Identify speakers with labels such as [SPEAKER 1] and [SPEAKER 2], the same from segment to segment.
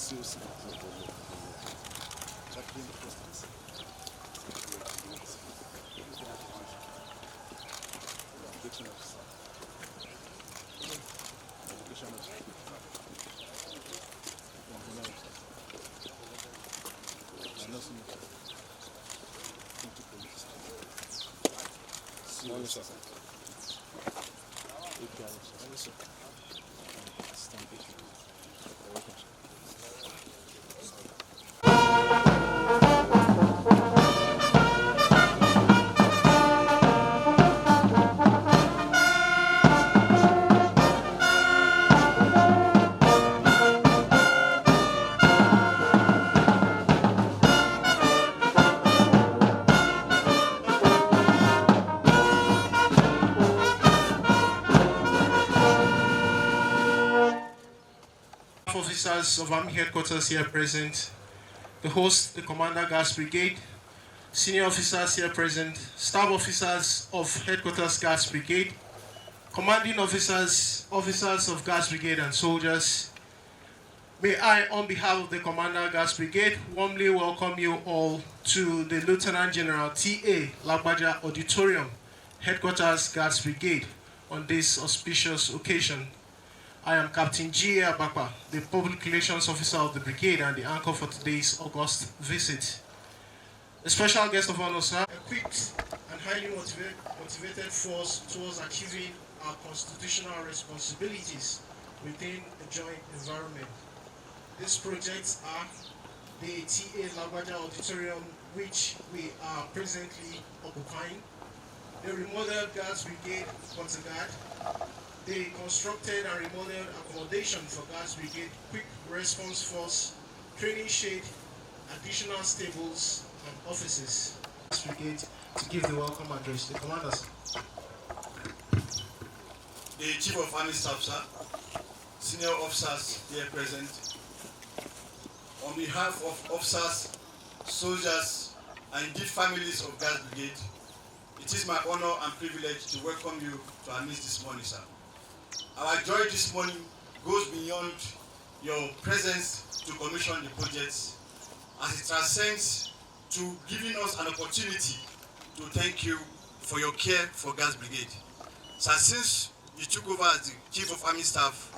[SPEAKER 1] COC.
[SPEAKER 2] Officers of Army Headquarters here present, the host, the Commander Guards Brigade, senior officers here present, staff officers of Headquarters Guards Brigade, commanding officers, officers of Guards Brigade and soldiers. May I, on behalf of the Commander Guards Brigade, warmly welcome you all to the Lieutenant General T.A. Lagbaja Auditorium, Headquarters Guards Brigade, on this auspicious occasion. I am Captain G. Abakpa, the Public Relations Officer of the Brigade and the anchor for today's August visit. A special guest of honor, sir, equipped and highly motivated force towards achieving our constitutional responsibilities within a joint environment. These projects are the T.A. Lagbaja Auditorium, which we are presently occupying, the remodeled Guards Brigade Quarter Guard, the constructed and remodeled accommodation for Guards Brigade Quick Response Force, training shed, additional stables and offices. Guards Brigade to give the welcome address. The commanders.
[SPEAKER 3] The Chief of Army Staff, sir, senior officers here present, on behalf of officers, soldiers, and indeed families of Guards Brigade, it is my honor and privilege to welcome you to our midst this morning, sir. Our joy this morning goes beyond your presence to commission the projects, as it transcends to giving us an opportunity to thank you for your care for Guards Brigade. So since you took over as the Chief of Army Staff,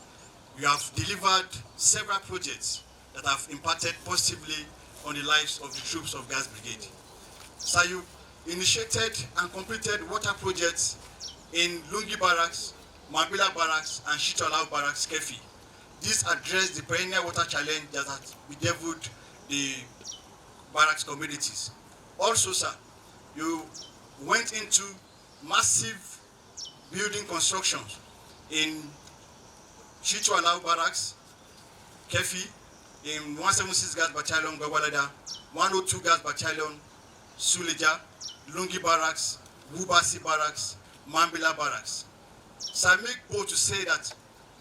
[SPEAKER 3] you have delivered several projects that have impacted positively on the lives of the troops of Guards Brigade. So you initiated and completed water projects in Lungi Barracks, Mabila Barracks, and Shitolau Barracks, Kefi. This addressed the perennial water challenge that has bedeviled the barracks communities. Also, sir, you went into massive building constructions in Shitolau Barracks, Kefi, in 176 Guards Battalion, Gwagwalada, 102 Guards Battalion, Suleja, Lungi Barracks, Wubasi Barracks, Mambila Barracks. So I make bold to say that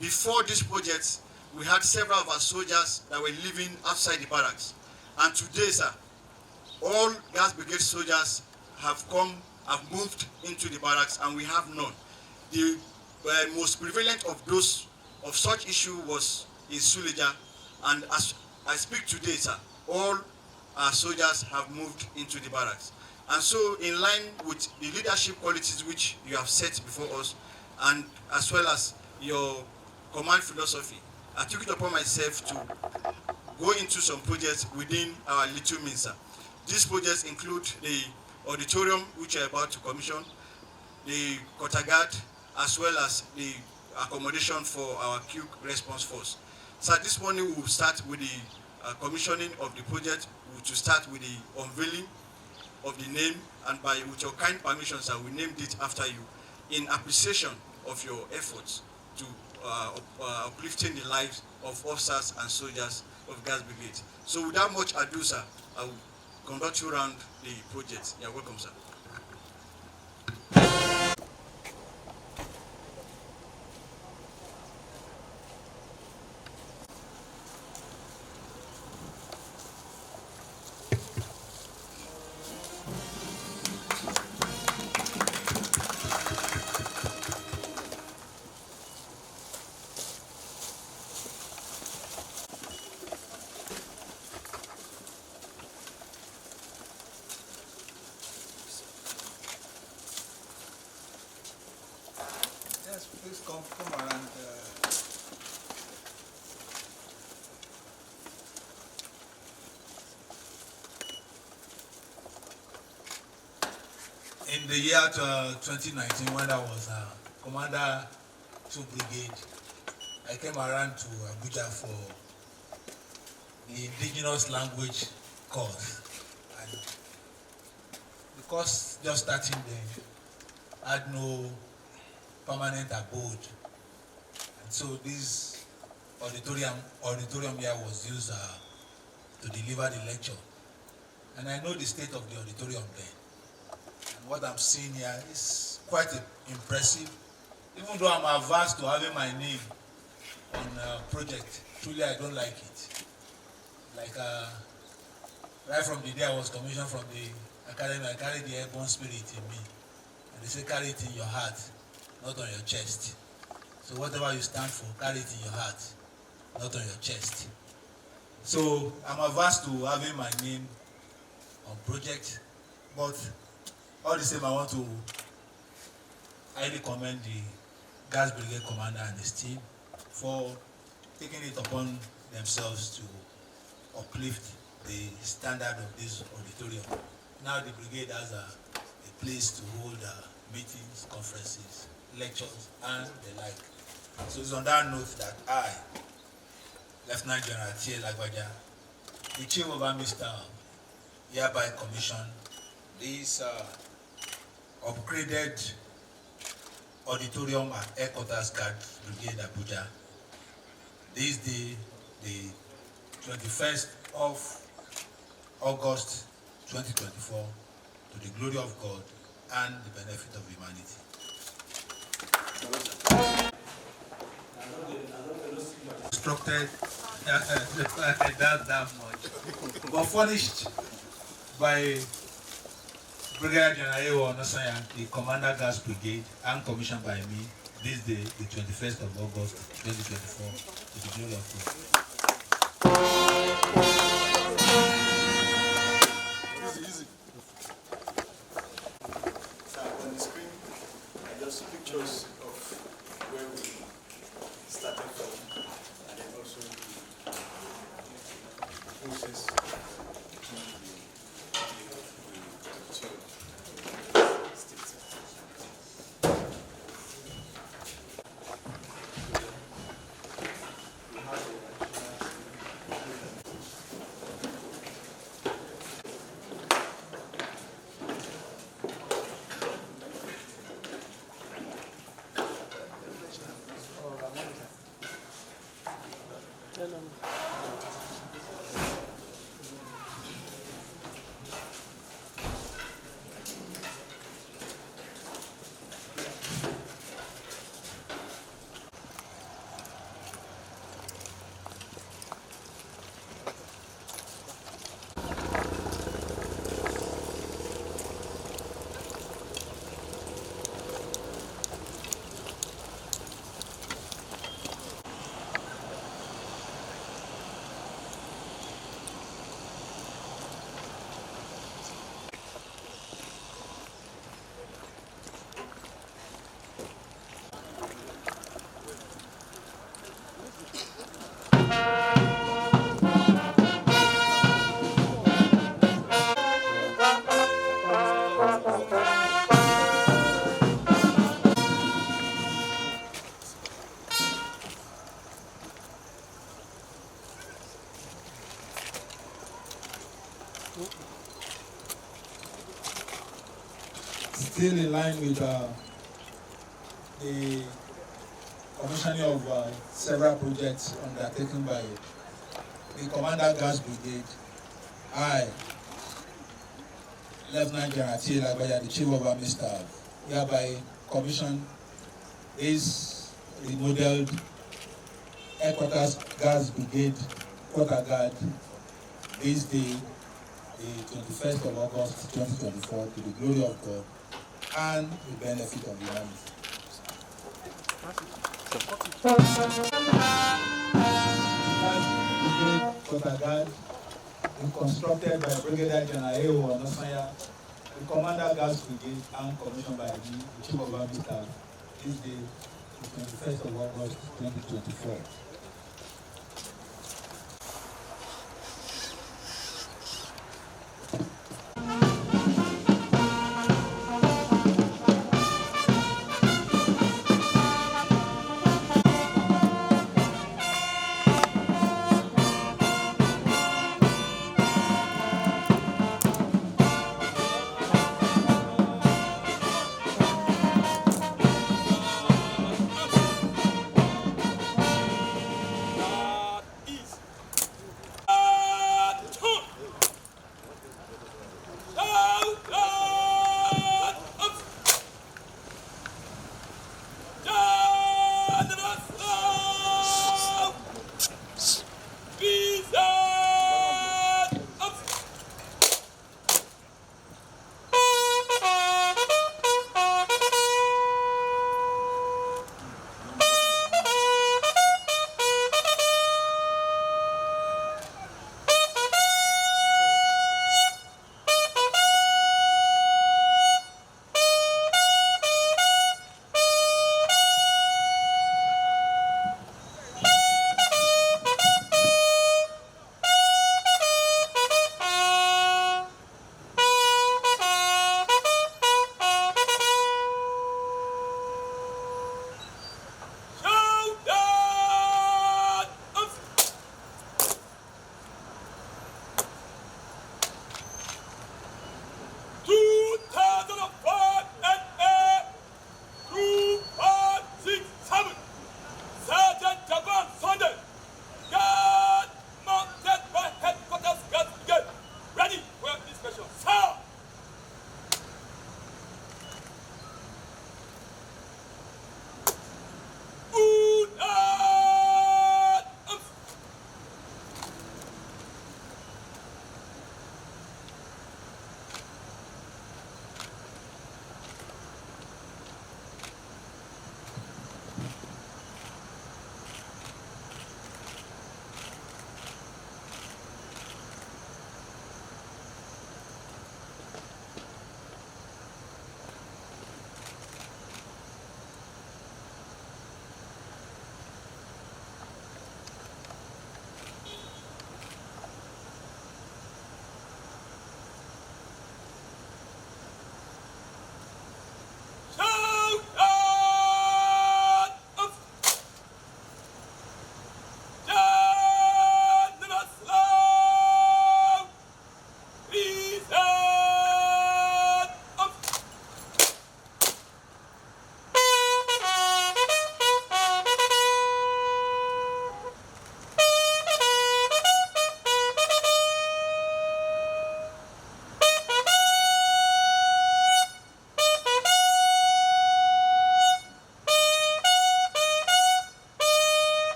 [SPEAKER 3] before this project, we had several of our soldiers that were living outside the barracks. And today, sir, all Guards Brigade soldiers have moved into the barracks, and we have none. The most prevalent of such issue was in Suleja, and as I speak today, sir, all our soldiers have moved into the barracks. And so, in line with the leadership qualities which you have set before us, and as well as your command philosophy, I took it upon myself to go into some projects within our little means, sir. These projects include the auditorium, which are about to commission, the quarter guard, as well as the accommodation for our quick response force. So this morning we will start with the commissioning of the project. We will start with the unveiling of the name, and with your kind permission, sir, we named it after you in appreciation of your efforts to uplifting the lives of officers and soldiers of Guards Brigade. So without much ado, sir, I will conduct you around the project. You're welcome, sir.
[SPEAKER 1] In the year 2019, when I was Commander 2 Brigade, I came around to Abuja for the indigenous language course. And the course just starting then had no permanent abode. And so this auditorium here was used to deliver the lecture. And I know the state of the auditorium then. And what I'm seeing here is quite impressive. Even though I'm averse to having my name on a project, truly I don't like it. Like right from the day I was commissioned from the academy, I carried the airborne spirit in me. And they say carry it in your heart, not on your chest. So whatever you stand for, carry it in your heart, not on your chest. So I'm averse to having my name on project, but all the same I want to highly commend the Guards Brigade commander and his team for taking it upon themselves to uplift the standard of this auditorium. Now the brigade has a place to hold meetings, conferences, lectures, and the like. So it's on that note that I, Lieutenant General Taoreed Lagbaja, the Chief of Army Staff, hereby commission this upgraded auditorium at Headquarters Guards Brigade Abuja. This day, the 21st of August 2024, to the glory of God and the benefit of humanity. Constructed that much, but furnished by Brigadier General Taoreed, the Commander Guards Brigade, and commissioned by me this day, the 21st of August 2024, to the glory of God.
[SPEAKER 3] Easy. On the screen are just pictures of where we started from, and then also the process to
[SPEAKER 1] Still in line with the commissioning of several projects undertaken by the Commander Guards Brigade, I, Lieutenant General Taoreed Lagbaja, the Chief of Army Staff, hereby commission this remodeled Headquarters Guards Brigade Quarter Guard this day, the 21st of August 2024, to the glory of God and the benefit of humanity. Brigade Quarter Guard, constructed by Brigadier General Abiodun Lagbaja, the Commander Guards Brigade, and commissioned by me, the Chief of Army Staff, this day, the 21st of August 2024.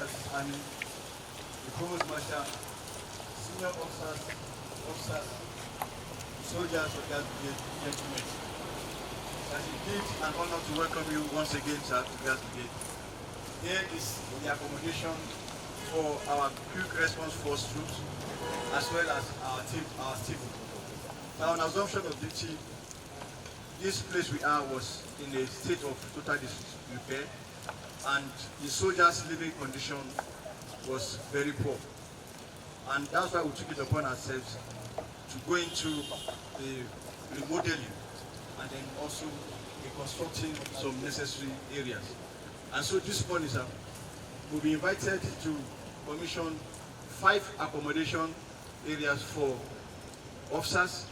[SPEAKER 3] officers, and the provost marshal, senior officers, soldiers of Guards Brigade, gentlemen. It's indeed an honor to welcome you once again, sir, to Guards Brigade. Here is the accommodation for our quick response force troops, as well as our stable. Now, on assumption of duty, this place we are was in a state of total disrepair, and the soldiers' living condition was very poor. And that's why we took it upon ourselves to go into the remodeling and then also reconstructing some necessary areas. And so this morning, sir, we'll be invited to commission 5 accommodation areas for officers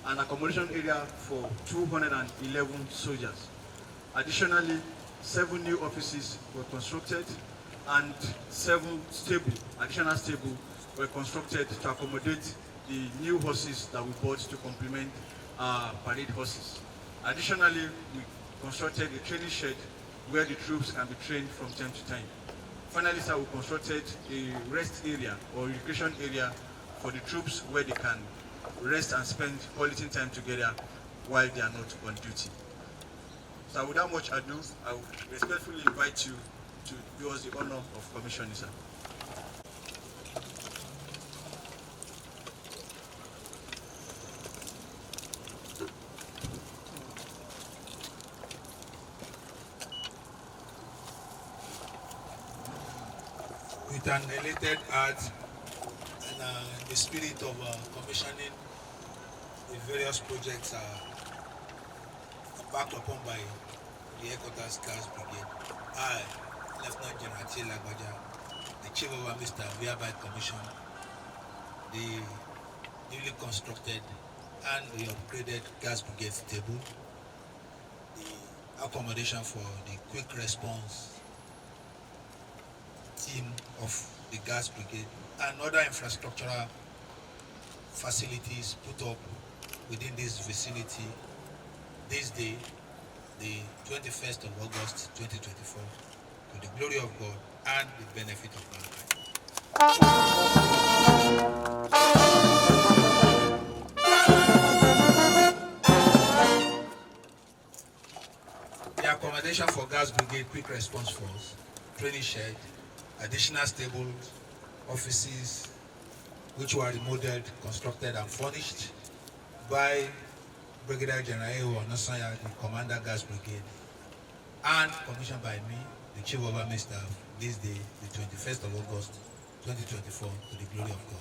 [SPEAKER 3] and accommodation area for 211 soldiers. Additionally, 7 new offices were constructed and 7 additional stable were constructed to accommodate the new horses that we bought to complement our parade horses. Additionally, we constructed a training shed where the troops can be trained from time to time. Finally, sir, we constructed a rest area or recreation area for the troops where they can rest and spend quality time together while they are not on duty. So without much ado, I would respectfully invite you to do us the honor of commissioning, sir.
[SPEAKER 1] With an elated heart and the spirit of commissioning the various projects backed upon by the Headquarters Guards Brigade, I, Lieutenant General Taoreed Lagbaja, the Chief of Army Staff, hereby commission the newly constructed and re-upgraded Guards Brigade stable, the accommodation for the quick response team of the Guards Brigade, and other infrastructural facilities put up within this vicinity this day, the 21st of August 2024, to the glory of God and the benefit of mankind. The accommodation for Guards Brigade Quick Response Force, training shed, additional stables, offices, which were remodeled, constructed, and furnished by Brigadier General Abiodun Lagbaja, the Commander Guards Brigade, and commissioned by me, the Chief of Army Staff, this day, the 21st of August, 2024, to the glory of God.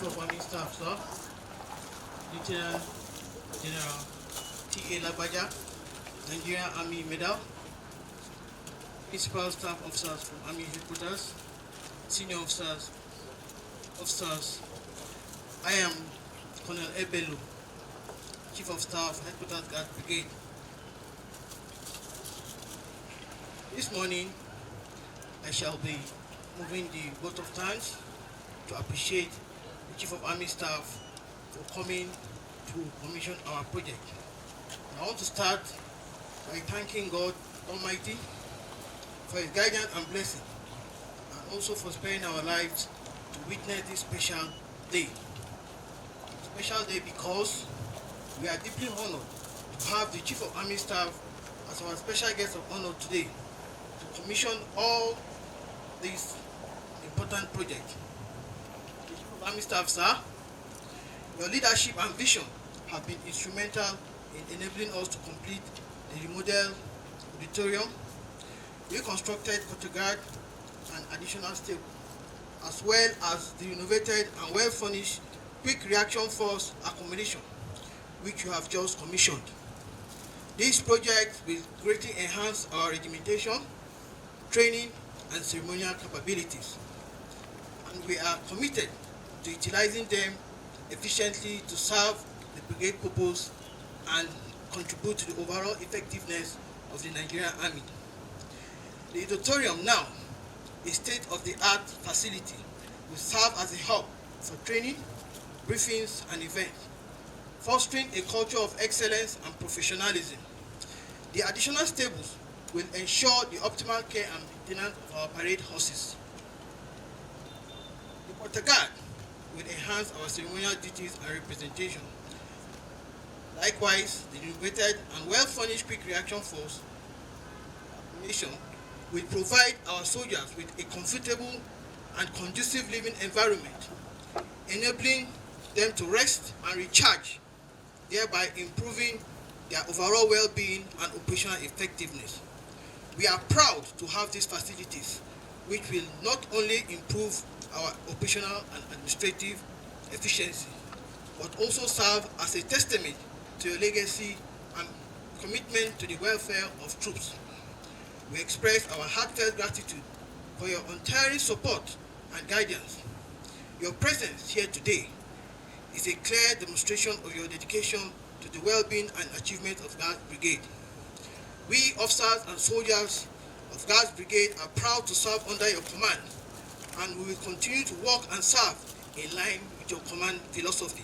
[SPEAKER 4] of Army Staff, sir, Lieutenant General T.A. Lagbaja, Nigerian Army Medal, Principal Staff Officers from Army Headquarters, Senior Officers, I am Colonel Ebelu, Chief of Staff, Headquarters Guards Brigade. This morning, I shall be moving the vote of thanks to appreciate the Chief of Army Staff for coming to commission our project. I want to start by thanking God Almighty for His guidance and blessing, and also for sparing our lives to witness this special day. Special day because we are deeply honored to have the Chief of Army Staff as our special guest of honor today to commission all these important projects. The Chief of Army Staff, sir, your leadership and vision have been instrumental in enabling us to complete the remodeled auditorium, reconstructed courtyard and additional stable, as well as the renovated and well-furnished quick reaction force accommodation, which you have just commissioned. This project will greatly enhance our regimentation, training, and ceremonial capabilities, and we are committed to utilizing them efficiently to serve the brigade purpose and contribute to the overall effectiveness of the Nigerian Army. The auditorium now, a state-of-the-art facility, will serve as a hub for training, briefings, and events, fostering a culture of excellence and professionalism. The additional stables will ensure the optimal care and maintenance of our parade horses. The quarter guard will enhance our ceremonial duties and representation. Likewise, the renovated and well-furnished quick reaction force nation will provide our soldiers with a comfortable and conducive living environment, enabling them to rest and recharge, thereby improving their overall well-being and operational effectiveness. We are proud to have these facilities, which will not only improve our operational and administrative efficiency, but also serve as a testament to your legacy and commitment to the welfare of troops. We express our heartfelt gratitude for your untiring support and guidance. Your presence here today is a clear demonstration of your dedication to the well-being and achievement of Guards Brigade. We officers and soldiers of Guards Brigade are proud to serve under your command, and we will continue to work and serve in line with your command philosophy.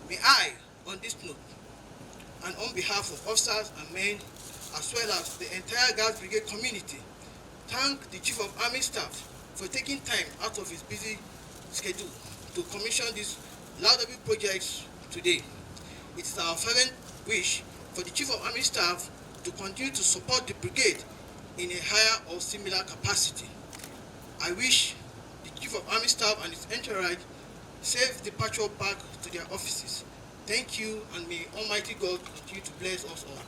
[SPEAKER 4] May I, on this note, and on behalf of officers and men, as well as the entire Guards Brigade community, thank the Chief of Army Staff for taking time out of his busy schedule to commission these laudable projects today. It is our fervent wish for the Chief of Army Staff to continue to support the brigade in a higher or similar capacity. I wish the Chief of Army Staff and his entourage safe departure back to their offices. Thank you, and may Almighty God continue to bless us all.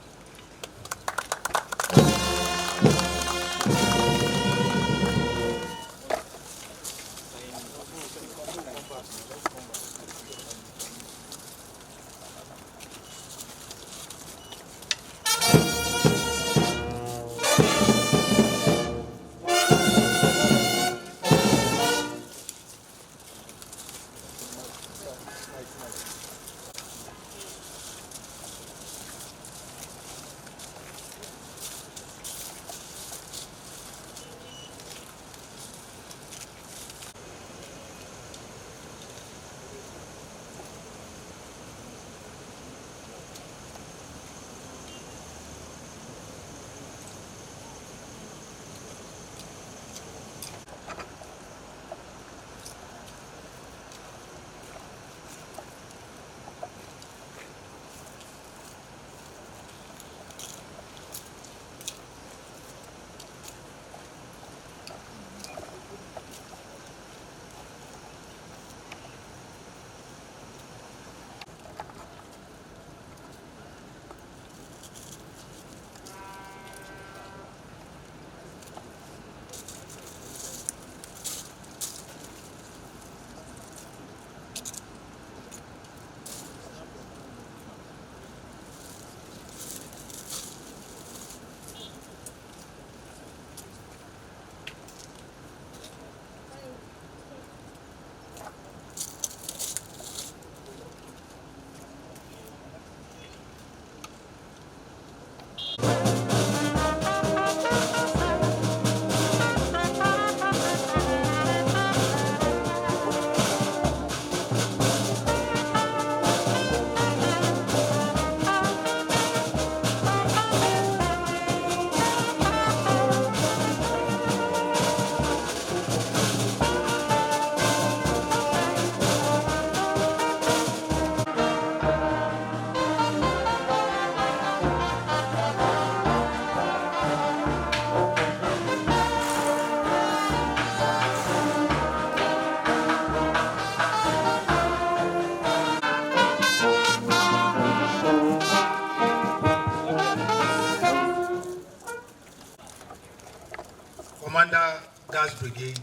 [SPEAKER 1] Commander, Guards Brigade,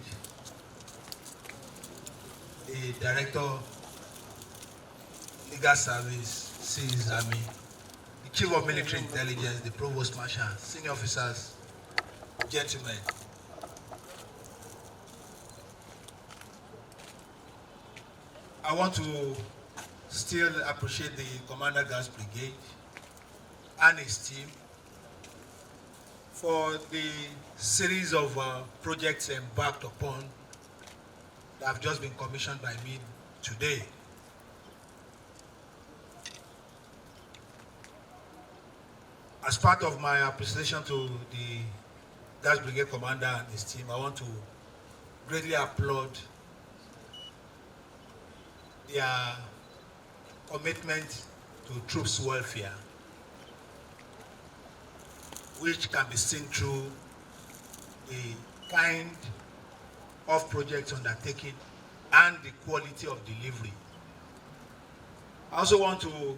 [SPEAKER 1] the Director, Legal Service, Seas Army, the Chief of Military Intelligence, the Provost Marshal, senior officers, gentlemen. I want to still appreciate the Commander Guards Brigade and his team for the series of projects embarked upon that have just been commissioned by me today. As part of my appreciation to the Guards Brigade Commander and his team, I want to greatly applaud their commitment to troops' welfare, which can be seen through the kind of projects undertaken and the quality of delivery. I also want to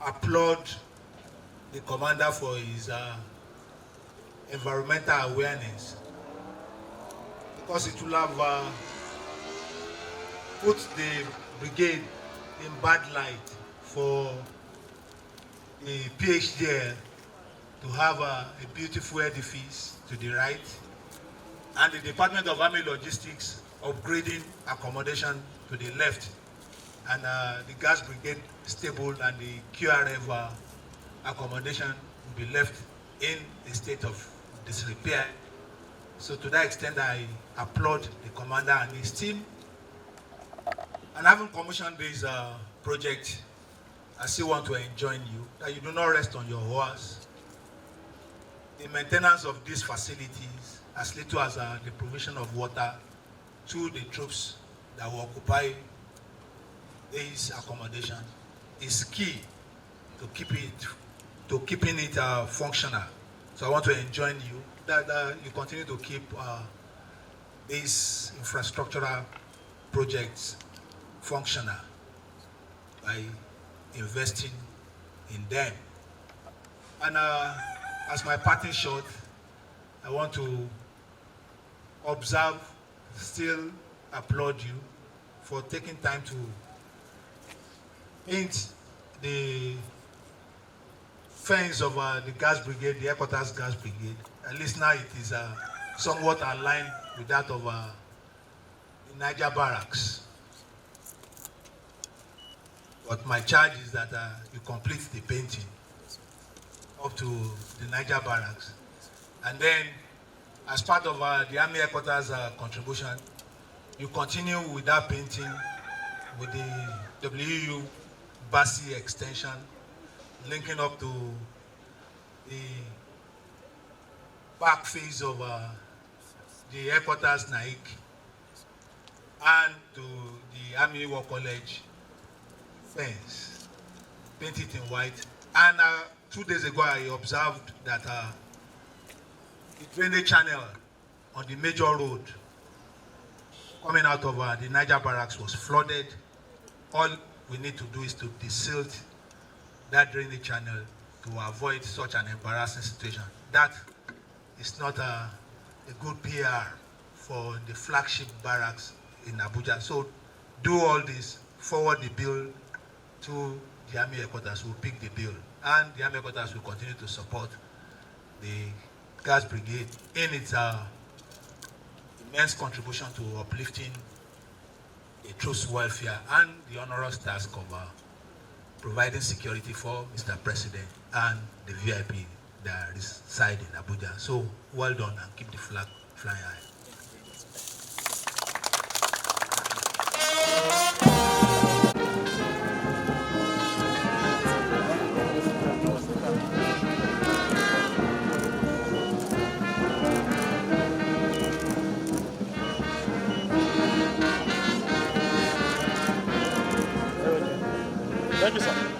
[SPEAKER 1] applaud the commander for his environmental awareness, because it will have put the brigade in bad light for the PHDL to have a beautiful edifice to the right, and the Department of Army Logistics upgrading accommodation to the left, and the Guards Brigade stable and the QRF accommodation will be left in a state of disrepair. So to that extent, I applaud the commander and his team. And having commissioned this project, I still want to enjoin you that you do not rest on your horse. The maintenance of these facilities, as little as the provision of water to the troops that will occupy this accommodation, is key to keeping it functional. So I want to enjoin you that you continue to keep these infrastructural projects functional by investing in them. And as my parting shot, I want to still applaud you for taking time to paint the fence of the Guards Brigade, the Headquarters Guards Brigade. At least now it is somewhat aligned with that of the Niger Barracks. But my charge is that you complete the painting up to the Niger Barracks. And then, as part of the Army Headquarters contribution, you continue with that painting with the WU Basi extension, linking up to the back face of the Headquarters Naik and to the Army War College fence, paint it in white. And 2 days ago, I observed that the drainage channel on the major road coming out of the Niger Barracks was flooded. All we need to do is to desilt that drainage channel to avoid such an embarrassing situation. That is not a good PR for the flagship barracks in Abuja. So do all this, forward the bill to the Army Headquarters, will pick the bill, and the Army Headquarters will continue to support the Guards Brigade in its immense contribution to uplifting the troops' welfare and the onerous task of providing security for Mr. President and the VIP that reside in Abuja. So well done, and keep the flag flying high.
[SPEAKER 5] Thank you, sir.